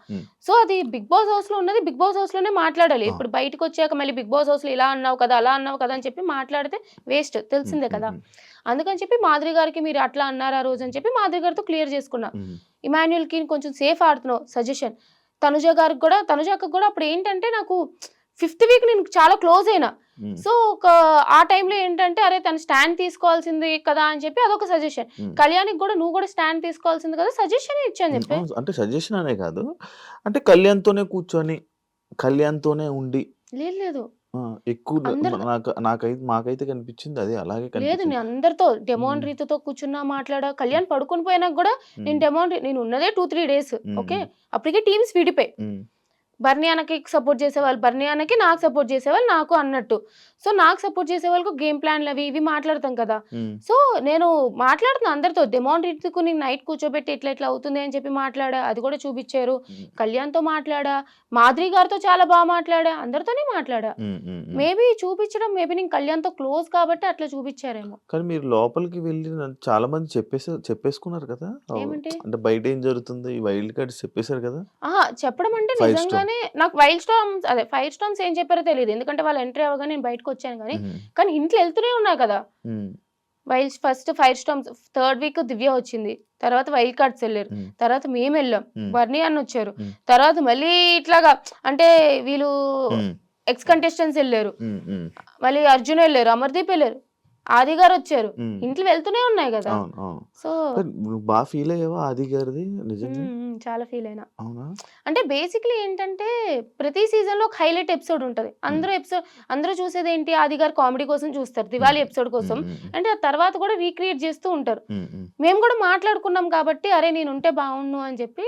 సో అది బిగ్ బాస్ హౌస్ లో ఉన్నది బిగ్ బాస్ హౌస్ లోనే మాట్లాడాలి. ఇప్పుడు బయటకు వచ్చాక మళ్ళీ బిగ్ బాస్ హౌస్ లో ఇలా అన్నావు కదా, అలా అన్నావు కదా అని చెప్పి మాట్లాడితే వేస్ట్, తెలిసిందే కదా. అందుకని చెప్పి మాధురి గారికి మీరు అట్లా అన్నారు ఆ రోజు అని చెప్పి మాధురి గారితో క్లియర్ చేసుకున్నా. ఇమాన్యుయల్ కి కొంచెం సేఫ్ ఆడుతున్నావు సజెషన్. తనుజాకి కూడా అప్పుడు ఏంటంటే నాకు 5th వీక్ నేను చాలా క్లోజ్ అయినా. సో ఆ టైంలో ఏంటంటే అరే తను స్టాండ్ తీసుకోవాల్సింది కదా అని చెప్పి అదొక సజెషన్. కళ్యాణ్కి కూడా నువ్వు కూడా స్టాండ్ తీసుకోవాల్సింది కదా సజెషన్ ఇచ్చాను చెప్పి.
అంటే సజెషన్ అనే కాదు, అంటే కళ్యాణ్తోనే కూర్చొని కళ్యాణ్తోనే ఉండి
లేదు
ఎక్కువ మాకైతే కనిపించింది అది అలాగే
లేదు.
కనిపించింది.
నేను అందరితో డెమోన్ రీతితో కూర్చున్నా మాట్లాడా. కళ్యాణ్ పడుకొని పోయినాక కూడా నేను ఉన్నదే 2-3 డేస్. ఓకే, అప్పటికే టీమ్స్ విడిపోయి బర్నీ అన్నకి సపోర్ట్ చేసేవాళ్ళు బర్నీ అన్నకి, నాకు సపోర్ట్ చేసేవాళ్ళు నాకు అన్నట్టు. సో నాకు సపోర్ట్ చేసే వాళ్ళకు గేమ్ ప్లాన్లు అవి ఇవి మాట్లాడతాం కదా. సో నేను మాట్లాడుతున్నా అందరితో. డెమోన్ రీతికు నేను నైట్ కూర్చోబెట్టి ఇట్లా ఇట్లా అవుతుంది అని చెప్పి మాట్లాడా, అది కూడా చూపించారు. కళ్యాణ్తో మాట్లాడా, మాధురి గారితో చాలా బాగా మాట్లాడా, అందరితోనే మాట్లాడా. మేబీ చూపించడం నేను కళ్యాణ్తో క్లోజ్ కాబట్టి అట్లా చూపించారేమో.
కానీ మీరు లోపలికి వెళ్ళి చాలా మంది చెప్పేసుకున్నారు కదా,
ఏమంటే
అంటే బయట ఏం జరుగుతుంది వైల్డ్ కార్డ్స్ చెప్పేశారు కదా.
చెప్పడం అంటే నిజంగానే నాకు ఫైర్ స్టార్మ్స్ ఏం చెప్పారో తెలియదు. ఎందుకంటే వాళ్ళు ఎంట్రీ అవ్వగానే నేను బయటకు వచ్చాను కానీ ఇంట్లో వెళ్తూనే ఉన్నా కదా. First fire storms 3rd week Divya వచ్చింది, తర్వాత వైల్డ్ కార్డ్స్ వెళ్ళారు, తర్వాత మేము వెళ్ళాం, బర్నీ అన్న వచ్చారు, తర్వాత మళ్ళీ ఇట్లాగా అంటే వీళ్ళు ఎక్స్ కంటెస్టెంట్స్ వెళ్ళారు, మళ్ళీ అర్జున్ వెళ్ళారు, అమర్దీప్ వెళ్ళారు, ఆది గారు వచ్చారు, ఇంట్లో వెళ్తూనే ఉన్నాయి కదా. సో
బాగా ఫీల్ అయ్యావా ఆది గారిది? నిజంగా
చాలా ఫీల్ అయినా. అంటే బేసిక్లీ ఏంటంటే ప్రతి సీజన్ లో ఒక హైలైట్ ఎపిసోడ్ ఉంటది. అందరూ చూసేది ఏంటి, ఆది గారు కామెడీ కోసం చూస్తారు, దివాళీ ఎపిసోడ్ కోసం. అంటే ఆ తర్వాత కూడా రీక్రియేట్ చేస్తూ ఉంటారు. మేము కూడా మాట్లాడుకున్నాం కాబట్టి అరే నేను ఉంటే బాగుండు అని చెప్పి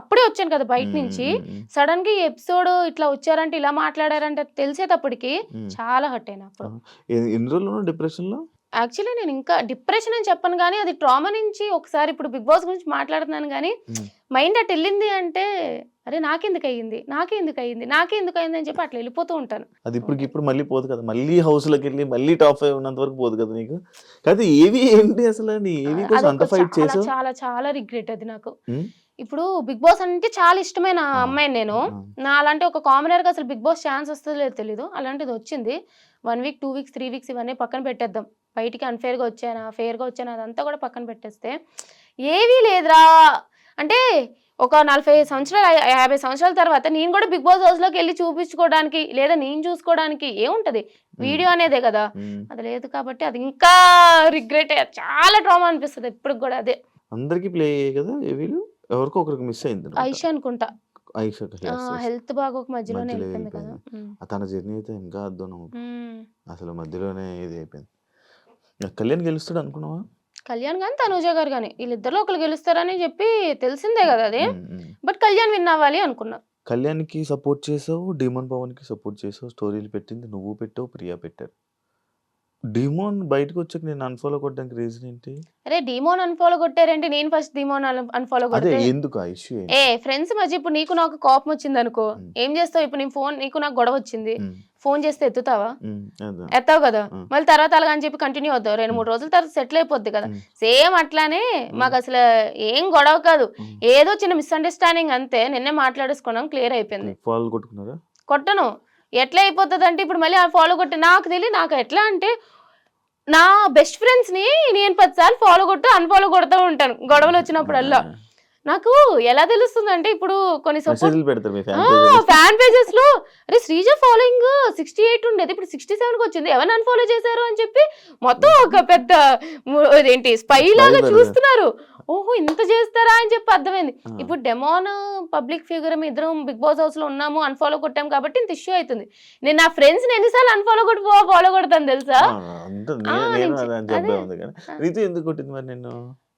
అప్పుడే వచ్చాను కదా బయట నుంచి. సడన్ గా ఈ ఎపిసోడ్ ఇట్లా వచ్చారంటే ఇలా మాట్లాడారంటే తెలిసేటప్పటికి చాలా హర్ట్ అయినా. అప్పుడు
ఎన్ని రోజులు డిప్రెషన్ లో?
యాక్చువల్లీ నేను ఇంకా డిప్రెషన్ అని చెప్పను కానీ అది ట్రామా నుంచి ఒకసారి ఇప్పుడు బిగ్ బాస్ గురించి మాట్లాడుతున్నాను కానీ మైండ్ అటు వెళ్ళింది అంటే అరే నాకెందుకు అయ్యింది అని చెప్పి అట్లా వెళ్ళిపోతూ ఉంటాను.
అది ఇప్పుడు మళ్ళీ పోదు కదా, మళ్ళీ హౌస్ లోకి వెళ్ళి మళ్ళీ టాప్ 5 ఉన్నంత వరకు పోదు కదా నీకు. కాదు ఏంటి అసలు
చాలా చాలా రిగ్రెట్ అది నాకు. ఇప్పుడు బిగ్ బాస్ అంటే చాలా ఇష్టమైన అమ్మాయిని నేను. నా అలాంటి ఒక కామనర్ గా అసలు బిగ్ బాస్ ఛాన్స్ వస్తుందో లేదో తెలీదు, అలాంటిది వచ్చింది. 1 వీక్ 2 వీక్స్ 3 వీక్స్ ఇవన్నీ పక్కన పెట్టేద్దాం. బయటికి అన్ఫేర్గా వచ్చానా ఫేర్గా వచ్చానా అదంతా కూడా పక్కన పెట్టేస్తే ఏవీ లేదురా. అంటే ఒక 40 సంవత్సరాలు 50 సంవత్సరాల తర్వాత నేను కూడా బిగ్ బాస్ హౌస్ లోకి వెళ్ళి చూపించుకోవడానికి లేదా నేను చూసుకోవడానికి ఏముంటది, వీడియో అనేదే కదా. అది లేదు కాబట్టి అది ఇంకా రిగ్రెట్ చాలా ట్రామా అనిపిస్తుంది ఇప్పుడు కూడా. అదే
అందరికి ప్లే అయ్యాయి కదా, ఎవరికో ఒకరికి మిస్ అయింది
ఐషా అనుకుంటా.
ఐషాకి
హెల్త్ బాగోక మధ్యలోనే
మధ్యలో
వెళ్ళిపోయింది కదా.
వెళ్ళిపోయింది. తన జర్నీ అయితే ఇంకా అద్దునం
ఉమ్.
అసలు మధ్యలోనే ఇది అయిపోయింది. కళ్యాణ్ గెలుస్తాడు అనుకున్నావా?
కళ్యాణ్ కానీ తనూజ గారు కానీ వీళ్ళిద్దరు ఒకరు గెలుస్తారని చెప్పి తెలిసిందే కదా అది.
ఉమ్, ఉమ్.
బట్ కళ్యాణ్ విన్ అవ్వాలి అనుకున్నా.
కళ్యాణ్కి సపోర్ట్ చేసావు, డిమోన్ పవన్కి సపోర్ట్ చేసావు, స్టోరీలు పెట్టింది నువ్వు పెట్టావు, ప్రియా పెట్టారు. డిమోన్ బయటకు వచ్చాక నేను అన్ఫాలో కొట్టడానికి రీజన్ ఏంటి?
అరే డీమోన్ అన్ఫాలో కొట్టారంటే నేను ఫస్ట్ డీమోన్ అన్ఫాలో
అదే
కొడితే
ఎందుకు ఆ ఇష్యూ
ఏ ఫ్రెండ్స్ మధ్య ఇప్పుడు నీకు నాకు కోపం వచ్చింది అనుకో, ఏం చేస్తావు? ఇప్పుడు నేను ఫోన్ నీకు నాకు గొడవ వచ్చింది, ఫోన్ చేస్తే ఎత్తుతావా? ఎత్తావు కదా. మళ్ళీ తర్వాత అలాగని చెప్పి కంటిన్యూ అవుతావు, 2-3 రోజుల తర్వాత సెటిల్ అయిపోద్ది కదా. సేమ్ అట్లానే మాకు అసలు ఏం గొడవ కాదు, ఏదో చిన్న మిస్అండర్స్టాండింగ్ అంతే. నిన్నే మాట్లాడేసుకున్నాం, క్లియర్ అయిపోయింది.
ఫాలో కొట్టుకున్నారా?
కొట్టను. ఎట్లా అయిపోతుంది అంటే ఇప్పుడు మళ్ళీ ఆ ఫాలో కొట్టి నాకు తెలియదు. నాకు ఎట్లా అంటే నా బెస్ట్ ఫ్రెండ్స్ ని నేను 10 సార్లు ఫాలో కొట్టు అన్ఫాలో కొడుతూ ఉంటాను గొడవలు వచ్చినప్పుడల్లా. నాకు ఎలా తెలుస్తుంది అంటే ఇప్పుడు కొన్ని
మెసేజ్లు పెడతారు మీ
ఫ్యాన్ పేజెస్ లో, అరే శ్రీజ ఫాలోయింగ్ 68 ఉండేది ఇప్పుడు 67కి వచ్చింది, ఎవరిని అన్ఫాలో చేశారు అని చెప్పి మొత్తం ఒక పెద్ద ఏంటి స్పై లాగా చూస్తున్నారు. ఓహో ఇంత చేస్తారా అని చెప్పి అర్థమైంది. ఇప్పుడు డెమోన్ పబ్లిక్ ఫిగర్ ఇద్దరం బిగ్ బాస్ హౌస్ లో ఉన్నాము, అన్ఫాలో కొట్టాం కాబట్టి ఇంత ఇష్యూ అవుతుంది. నేను నా ఫ్రెండ్స్ ఎన్నిసార్లు అన్ఫాలో కొట్టి ఫాలో కొడతాను తెలుసా?
రీతు ఎందుకు కొట్టింది మరి నిన్ను?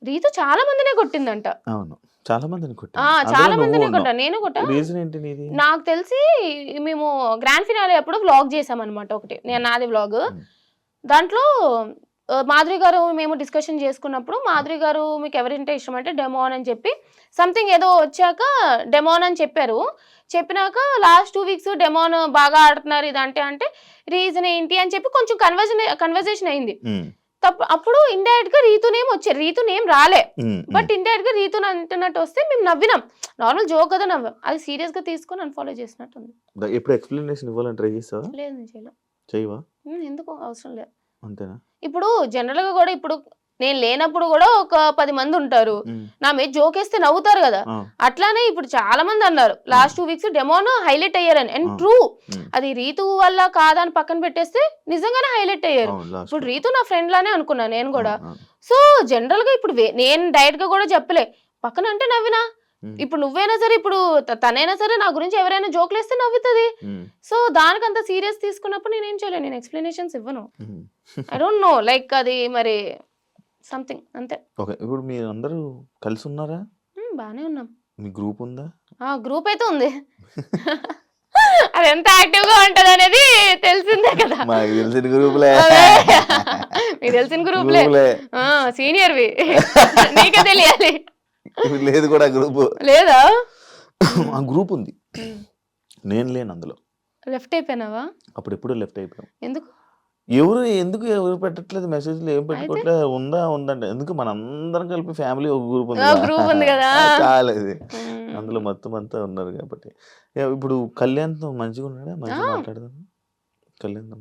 రీతు చాలా మందినే కొట్టిందంట.
అవును చాలా మందిని కొట్టింది.
చాలా మందినే కొట్టా, నేను కొట్టా.
రీజన్ ఏంటి నీది?
నాకు తెలిసి మేము గ్రాండ్ ఫినాలే అప్పుడు వ్లాగ్ చేసామన్నమాట ఒకటి, నేను నాది వ్లాగ్. దాంట్లో మాధురి గారు మేము డిస్కషన్ చేసుకున్నప్పుడు మాధురి గారు మీకు ఎవరింటే ఇష్టం అంటే డెమోన్ అని చెప్పి సంథింగ్ ఏదో వచ్చాక డెమోన్ అని చెప్పారు. చెప్పినాక లాస్ట్ 2 వీక్స్ డెమోన్ బాగా ఆడుతున్నారు ఇదంటే అంటే రీజన్ ఏంటి అని చెప్పి కొంచెం కన్వర్జేషన్ అయింది. అప్పుడు ఇండైరెక్ట్ గా రీతు నేమ్ వచ్చారు, రీతు నేమ్ రాలే, బట్ ఇండైరెక్ట్ గా రీతు అంటున్నట్టు వస్తే మేము నవ్వినాం. నార్మల్ జోక్ కదా నవ్వాం, అది సీరియస్ గా తీసుకొని అన్ఫాలో చేసినట్టు ఉంది.
ఎప్పుడు ఎక్స్ప్లెనేషన్ ఇవ్వాలని ట్రై చేస్తావా?
లేదు నేను చేయలేదు.
చేయవా?
ఎందుకు అవసరం లేదు.
అంతేనా? ఇప్పుడు
జనరల్ గా కూడా ఇప్పుడు నేను లేనప్పుడు కూడా ఒక 10 మంది ఉంటారు, నా మీద జోకేస్తే నవ్వుతారు కదా. అట్లానే ఇప్పుడు చాలా మంది అన్నారు లాస్ట్ 2 వీక్స్ డెమోన్ హైలైట్ అయ్యారని. అండ్ ట్రూ, అది రీతు వల్ల కాదని పక్కన పెట్టేస్తే నిజంగానే హైలైట్ అయ్యారు. ఇప్పుడు రీతు నా ఫ్రెండ్ లానే అనుకున్నా నేను కూడా. సో జనరల్ గా ఇప్పుడు నేను డైరెక్ట్ గా కూడా చెప్పలే, పక్కన అంటే నవ్వినా. ఇప్పుడు నువ్వైనా సరే, ఇప్పుడు తనైనా సరే నా గురించి ఎవరైనా జోక్లు వేస్తే నవ్వుతుంది. సో దానికంత సీరియస్ తీసుకున్నప్పుడు నేనేం చేయలేను, నేను ఎక్స్ప్లెనేషన్స్ ఇవ్వను. ఐ డోంట్ నో, లైక్ అది మరి సంథింగ్ అంతే.
ఓకే, ఇప్పుడు మీరు అందరూ కలిసి ఉన్నారా?
బానే ఉన్నాం.
మీ గ్రూప్ ఉందా?
గ్రూప్ అయితే ఉంది. అది ఎంత యాక్టివ్ గా ఉంటది అనేది తెలిసిందే కదా.
మాకు తెలిసిన గ్రూప్లే,
మీకు తెలిసిన గ్రూప్లే, సీనియర్ వి, నీకే తెలియాలి.
లేదు కూడా గ్రూప్
లేదా?
ఆ గ్రూప్ ఉంది, నేను లేను అందులో.
లెఫ్ట్ అయిపోయినావా?
అప్పుడు ఎప్పుడు లెఫ్ట్ అయిపోయాం.
ఎందుకు?
ఎవరు పెట్టట్లేదు మెసేజ్లు, ఏం పెట్టుకోవట్లేదు. ఉందంటే ఎందుకు, మన అందరం కలిపి ఫ్యామిలీ ఒక గ్రూప్
ఉంది కదా,
చాలా ఇది. అందులో మొత్తం అంతా ఉన్నారు కాబట్టి. ఇప్పుడు కళ్యాణ్తో మంచిగా ఉన్నాడా? మంచిగా మాట్లాడదాం. Kalyan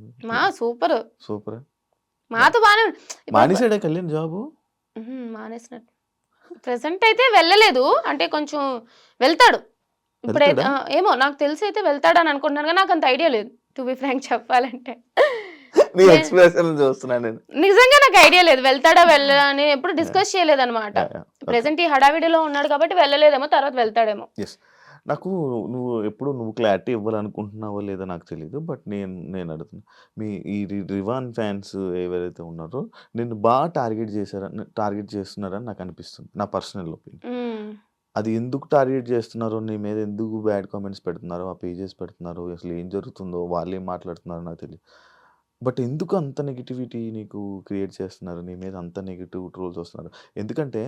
super
super.
మాతో బానే
మానేసాడే కళ్యాణ్ జాబు?
మానేసినట్టు ప్రెసెంట్ అయితే వెళ్ళలేదు, అంటే కొంచెం వెళ్తాడు ఇప్పుడైతే. ఏమో నాకు తెలిసి అయితే వెళ్తాడు అని అనుకుంటున్నాను, కానీ నాకు అంత ఐడియా లేదు టు బి ఫ్రాంక్ చెప్పాలంటే. నిజంగా నాకు ఐడియా లేదు వెళ్తాడా వెళ్ళని, ఎప్పుడు డిస్కస్ చేయలేదు అనమాట. ప్రెసెంట్ ఈ హడావిడిలో ఉన్నాడు కాబట్టి వెళ్ళలేదేమో, తర్వాత వెళ్తాడేమో.
నాకు నువ్వు క్లారిటీ ఇవ్వాలనుకుంటున్నావో లేదో నాకు తెలియదు, బట్ నేను అడుగుతున్నా, మీ ఈ రివాన్ ఫ్యాన్స్ ఎవరైతే ఉన్నారో నిన్ను బాగా టార్గెట్ చేస్తున్నారని నాకు అనిపిస్తుంది, నా పర్సనల్ ఒపీనియన్. అది ఎందుకు టార్గెట్ చేస్తున్నారో, నీ మీద ఎందుకు బ్యాడ్ కామెంట్స్ పెడుతున్నారో, ఆ పేజెస్ పెడుతున్నారో, అసలు ఏం జరుగుతుందో, వాళ్ళు ఏం మాట్లాడుతున్నారో నాకు తెలియదు. బట్ ఎందుకు అంత నెగిటివిటీ నీకు క్రియేట్ చేస్తున్నారు, నీ మీద అంత నెగిటివ్ ట్రోల్స్ వస్తున్నారు? ఎందుకంటే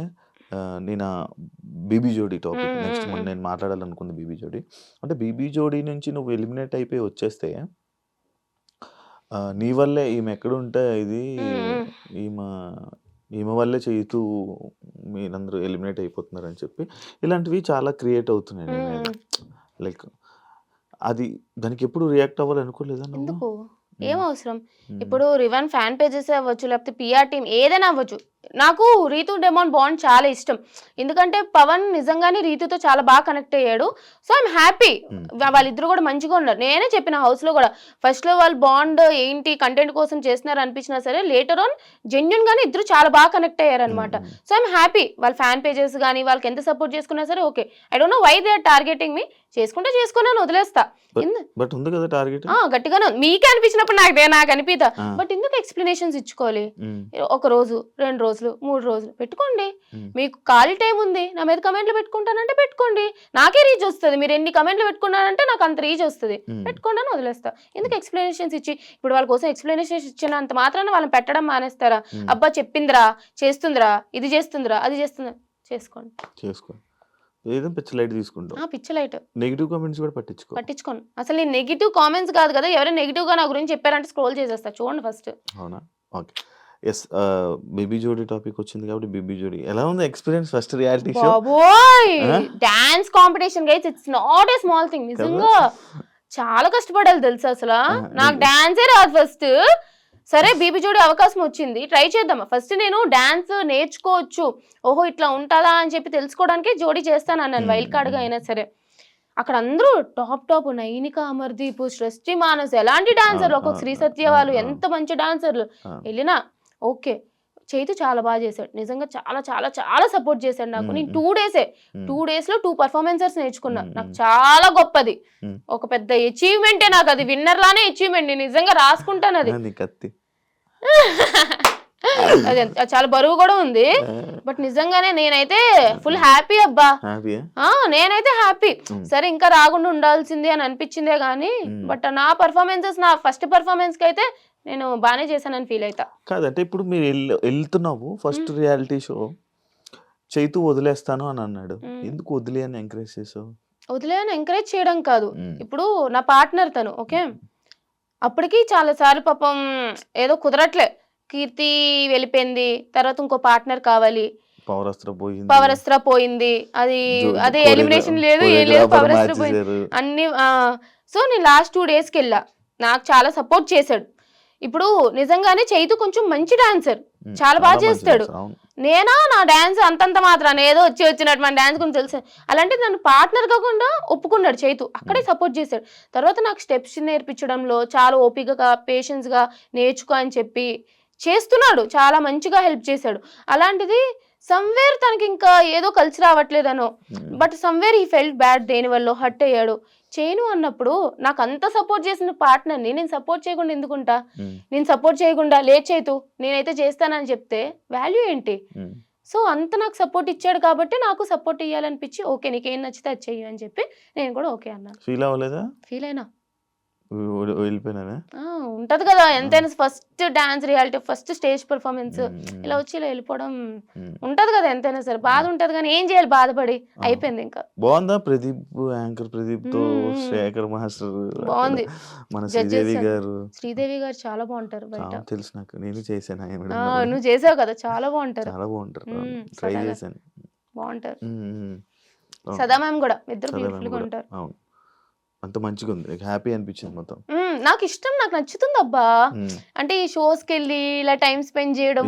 నేను బీబీ జోడీ టాపిక్ నెక్స్ట్ నేను మాట్లాడాలనుకుంది. బీబీ జోడీ అంటే, బీబీ జోడీ నుంచి నువ్వు ఎలిమినేట్ అయిపోయి వచ్చేస్తే నీ వల్లే ఈమె ఎక్కడుంటే ఇది ఈమె వల్లే చేయుతూ మీరందరూ ఎలిమినేట్ అయిపోతున్నారు అని చెప్పి ఇలాంటివి చాలా క్రియేట్ అవుతున్నాయి. లైక్ అది దానికి ఎప్పుడు రియాక్ట్ అవ్వాలి అనుకోలేదా నువ్వు?
ఏం అవసరం? ఇప్పుడు రివన్ ఫ్యాన్ పేజెస్ అవ్వచ్చు, లేకపోతే పిఆర్ టీమ్ ఏదైనా అవ్వచ్చు, నాకు రీతు డెమాన్ బాండ్ చాలా ఇష్టం, ఎందుకంటే పవన్ నిజంగానే రీతుతో చాలా బాగా కనెక్ట్ అయ్యాడు. సో ఐఎమ్ హ్యాపీ, వాళ్ళిద్దరు కూడా మంచిగా ఉన్నారు. నేనే చెప్పిన హౌస్ లో కూడా ఫస్ట్ లో వాళ్ళు బాండ్ ఏంటి కంటెంట్ కోసం చేస్తున్నారు అనిపించినా సరే, లేటర్ ఆన్ జెన్యున్ గానే ఇద్దరు చాలా బాగా కనెక్ట్ అయ్యారు అనమాట. So I'm happy. వాళ్ళ ఫ్యాన్ పేజెస్ కానీ వాళ్ళకి ఎంత సపోర్ట్ చేసుకున్నా సరే okay. I don't know why they are targeting me. చేసుకుంటే చేసుకున్నాను, వదిలేస్తా.
బట్ ఉంది కదా టార్గెట్,
గట్టిగానే ఉంది. మీకే అనిపించినప్పుడు నాకు అనిపిదా, బట్ ఎందుకు ఎక్స్ప్లెనేషన్స్ ఇచ్చుకోవాలి? ఒక రోజు 2 రోజులు 3 రోజులు పెట్టుకోండి. మీకు ఖాళీ టైం ఉంది, నా మీద కమెంట్లు పెట్టుకుంటానంటే పెట్టుకోండి, నాకే రీచ్ వస్తుంది. మీరు ఎన్ని కమెంట్లు పెట్టుకున్నారంటే నాకు అంత రీచ్ వస్తుంది, పెట్టుకోండి అని వదిలేస్తా. ఎందుకు ఎక్స్ప్లెనేషన్స్ ఇచ్చి ఇప్పుడు వాళ్ళ కోసం ఎక్స్ప్లెనేషన్స్ ఇచ్చినంత మాత్రాన వాళ్ళని పెట్టడం మానేస్తారా? అబ్బా చెప్పిందిరా, చేస్తుందిరా, ఇది చేస్తుందిరా, అది చేస్తుందిరా, చేసుకోండి.
ఏదో పిచ్చ లైట్ తీసుకుంటాం.
పిచ్చి లైట్.
నెగిటివ్ కామెంట్స్ కూడా పట్టించుకోను.
అసలు నేను నెగిటివ్ కామెంట్స్ కాదు కదా, ఎవరైనా నెగిటివ్ గా నా గురించి చెప్పారంటే స్క్రోల్ చేసేస్తా, చూడండి ఫస్ట్.
అవునా? ఓకే. ఎస్, బేబీ జోడీ టాపిక్ వచ్చింది కాబట్టి బేబీ జోడీ ఎలా ఉంది ఎక్స్పీరియన్స్? ఫస్ట్ రియాలిటీ షో,
బాబోయ్ dance competition guys, it's not a small thing. నిజంగా చాలా కష్టపడాలి తెలుసా. అసలు నాకు డాన్సే రాదు ఫస్ట్. సరే బీబీ జోడీ అవకాశం వచ్చింది, ట్రై చేద్దామా. ఫస్ట్ నేను డాన్స్ నేర్చుకోవచ్చు, ఓహో ఇట్లా ఉంటుందా అని చెప్పి తెలుసుకోవడానికి జోడీ చేస్తాను అన్నాను, వైల్డ్ కార్డ్ గా అయినా సరే. అక్కడ అందరూ టాప్ నైనిక, అమర్దీప్, సృష్టి, మానస్ ఎలాంటి డాన్సర్లు, ఒక్కొక్క శ్రీ సత్య వాళ్ళు ఎంత మంచి డాన్సర్లు. వెళ్ళినా ఓకే, చైతు చాలా బాగా చేశాడు, నిజంగా చాలా చాలా చాలా సపోర్ట్ చేశాడు నాకు. నేను 2 డేస్ లో 2 పర్ఫార్మెన్సెస్ నేర్చుకున్నా. నాకు చాలా గొప్పది, ఒక పెద్ద అచీవ్మెంటే నాకు అది. విన్నర్ లానే అచీవ్మెంట్, నేను నిజంగా రాసుకుంటాను అది. అది చాలా బరువు కూడా ఉంది, బట్ నిజంగానే నేనైతే ఫుల్ హ్యాపీ అబ్బా. నేనైతే హ్యాపీ. సరే ఇంకా రాకుండా ఉండాల్సింది అని అనిపించిందే గానీ, బట్ నా పర్ఫార్మెన్సెస్, నా ఫస్ట్ పర్ఫార్మెన్స్ కి అయితే నేను బాగానే చేశానని ఫీల్ అవుతా.
కాదంటే ఇప్పుడు మీరు వెళ్తున్నావు ఫస్ట్ రియాలిటీ షో, చైతు వదిలేస్తాను అని అన్నాడు, ఎందుకు వదిలే అని ఎంకరేజ్ చేసావు?
వదిలే అని ఎంకరేజ్ చేయడం కాదు, ఇప్పుడు నా పార్ట్నర్ తను ఓకే. అప్పటికి చాలా సార్లు పాపం ఏదో కుదరట్లే, కీర్తి వెళ్ళిపోయింది, తర్వాత ఇంకో పార్ట్నర్ కావాలి, పవరస్త్ర పోయింది, అదే ఎలిమినేషన్ లేదు ఏం లేదు, పవరస్త్ర పోయింది అన్ని. సో నేను లాస్ట్ 2 డేస్కి వెళ్ళా, నాకు చాలా సపోర్ట్ చేశాడు. ఇప్పుడు నిజంగానే చైతు కొంచెం మంచి డాన్సర్, చాలా బాగా చేస్తాడు. నేనా నా డాన్స్ అంతంత మాత్రాన్ని ఏదో వచ్చినట్టు మన డాన్స్ గురించి తెలుసు. అలాంటి నన్ను పార్ట్నర్ కాకుండా ఒప్పుకున్నాడు చైతు, అక్కడే సపోర్ట్ చేశాడు. తర్వాత నాకు స్టెప్స్ నేర్పించడంలో చాలా ఓపికగా పేషెన్స్గా నేర్చుకో అని చెప్పి చేస్తున్నాడు, చాలా మంచిగా హెల్ప్ చేశాడు. అలాంటిది సమ్వేర్ తనకి ఇంకా ఏదో కలిసి రావట్లేదనో, బట్ సమ్వేర్ ఈ ఫెల్ట్ బ్యాడ్, దేనివల్ల హర్ట్ అయ్యాడు. చేయను అన్నప్పుడు నాకు అంత సపోర్ట్ చేసిన పార్ట్నర్ని నేను సపోర్ట్ చేయకుండా ఎందుకుంటా? నేను సపోర్ట్ చేయకుండా లేదు చైతు నేనైతే చేస్తానని చెప్తే వాల్యూ ఏంటి? సో అంత నాకు సపోర్ట్ ఇచ్చాడు కాబట్టి నాకు సపోర్ట్ ఇవ్వాలనిపించి ఓకే నీకేం నచ్చితే అది చెయ్యి అని చెప్పి నేను కూడా ఓకే అన్నాను.
ఫీల్ అవ్వలేదా?
ఫీల్ అయినా
వెళ్ళిపోయినా
ఉంటది కదా ఎంతైనా, first dance reality, first stage performance, ఇలా వచ్చి ఇలా వెళ్ళిపోవడం ఉంటది కదా ఎంతైనా సరే, బాధ ఉంటది కానీ ఏం చేయాలి, బాధపడి అయిపోయింది. ఇంకా
బాగుందా ప్రదీప్, యాంకర్ ప్రదీప్ తో శేఖర్ మాస్టర్
బాగుంది,
మన శ్రీదేవి
గారు చాలా బాగుంటారు బయట,
తెలుసు నాకు, నేను చేశాను.
నువ్వు చేసావు కదా, చాలా బాగుంటారు,
ట్రై చేశాను,
బాగుంటారు. సదా మ్యామ్ కూడా, ఇద్దరు బ్యూటిఫుల్ గా ఉంటారు.
అంత మంచిగా ఉంది, హ్యాపీ అనిపించింది మొత్తం.
నాకు ఇష్టం, నాకు నచ్చుతుంది అబ్బా. అంటే ఈ షోస్ కి వెళ్ళి ఇలా టైం స్పెండ్ చేయడం,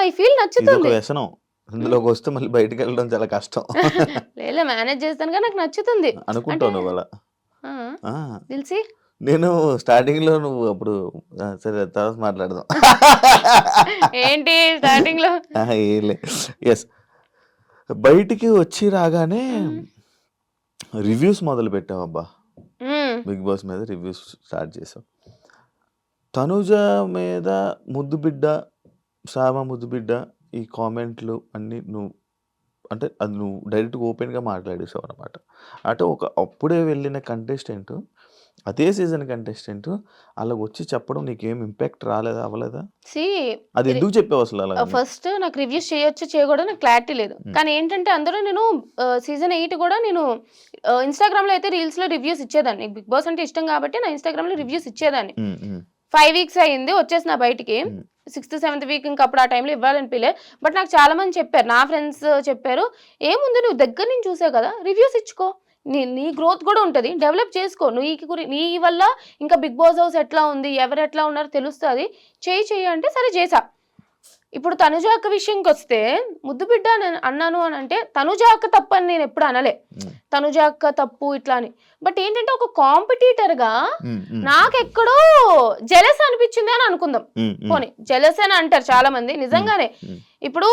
ఈ ఫీల్డ్ నచ్చుతుంది.
ఇందులోకి వస్తే మళ్ళీ బయటకు వెళ్ళడం చాలా కష్టం.
లేదా మేనేజ్ చేస్తాను కానీ నాకు నచ్చుతుంది
అనుకుంటాను వాళ్ళ
తెలిసి.
నేను స్టార్టింగ్ లో నువ్వు అప్పుడు సరే తర్వాత మాట్లాడదాం.
ఏంటి స్టార్టింగ్ లో?
ఎస్, బయటికి వచ్చి రాగానే రివ్యూస్ మొదలు పెట్టావు అబ్బా, బిగ్ బాస్ మీద రివ్యూస్ స్టార్ట్ చేసావు. తనుజ మీద ముద్దు బిడ్డ, సామ ముద్దు బిడ్డ, ఈ కామెంట్లు అన్నీ నువ్వు అంటే అది నువ్వు డైరెక్ట్గా ఓపెన్గా మాట్లాడేసావు అనమాట. అంటే అప్పుడే వెళ్ళిన కంటెస్టెంట్, అదే సీజన్ కంటెస్టెంట్ అలా వచ్చి చెప్పడం నీకేం ఇంపాక్ట్ రాలేదా, అవ్వలేదా? అది ఎందుకు చెప్పావు అసలు అలా?
ఫస్ట్ నాకు రివ్యూస్ చేయొచ్చు చేయకూడదు నాకు క్లారిటీ లేదు, కానీ ఏంటంటే అందులో నేను సీజన్ 8 కూడా నేను ఇన్స్టాగ్రామ్ లో అయితే రీల్స్ లో రివ్యూస్ ఇచ్చేదాన్ని. బిగ్ బాస్ అంటే ఇష్టం కాబట్టి నా ఇన్స్టాగ్రామ్ లో రివ్యూస్ ఇచ్చేదాన్ని. 5 వీక్స్ అయ్యింది వచ్చేసిన బయటికి, 6th 7th వీక్ ఇంకా అప్పుడు ఆ టైంలో ఇవ్వాలనిపించలే. బట్ నాకు చాలా మంది చెప్పారు, నా ఫ్రెండ్స్ చెప్పారు, ఏముంది నువ్వు దగ్గర నుంచి చూసావు కదా రివ్యూస్ ఇచ్చుకో, నీ గ్రోత్ కూడా ఉంటుంది, డెవలప్ చేసుకో, నీ వల్ల ఇంకా బిగ్ బాస్ హౌస్ ఎట్లా ఉంది, ఎవరు ఎట్లా ఉన్నారో తెలుస్తుంది, చేయి అంటే సరే చేసా. ఇప్పుడు తనుజ అక్క విషయంకి వస్తే ముద్దు బిడ్డ అన్నాను అని అంటే తనుజ అక్క తప్పు అని నేను ఎప్పుడు అనలే, తనుజ అక్క తప్పు ఇట్లా అని. బట్ ఏంటంటే ఒక కాంపిటీటర్ గా నాకెక్కడో జెలస్ అనిపించింది అని అనుకుందాం. పోనీ జెలస్ అని అంటారు చాలా మంది, నిజంగానే ఇప్పుడు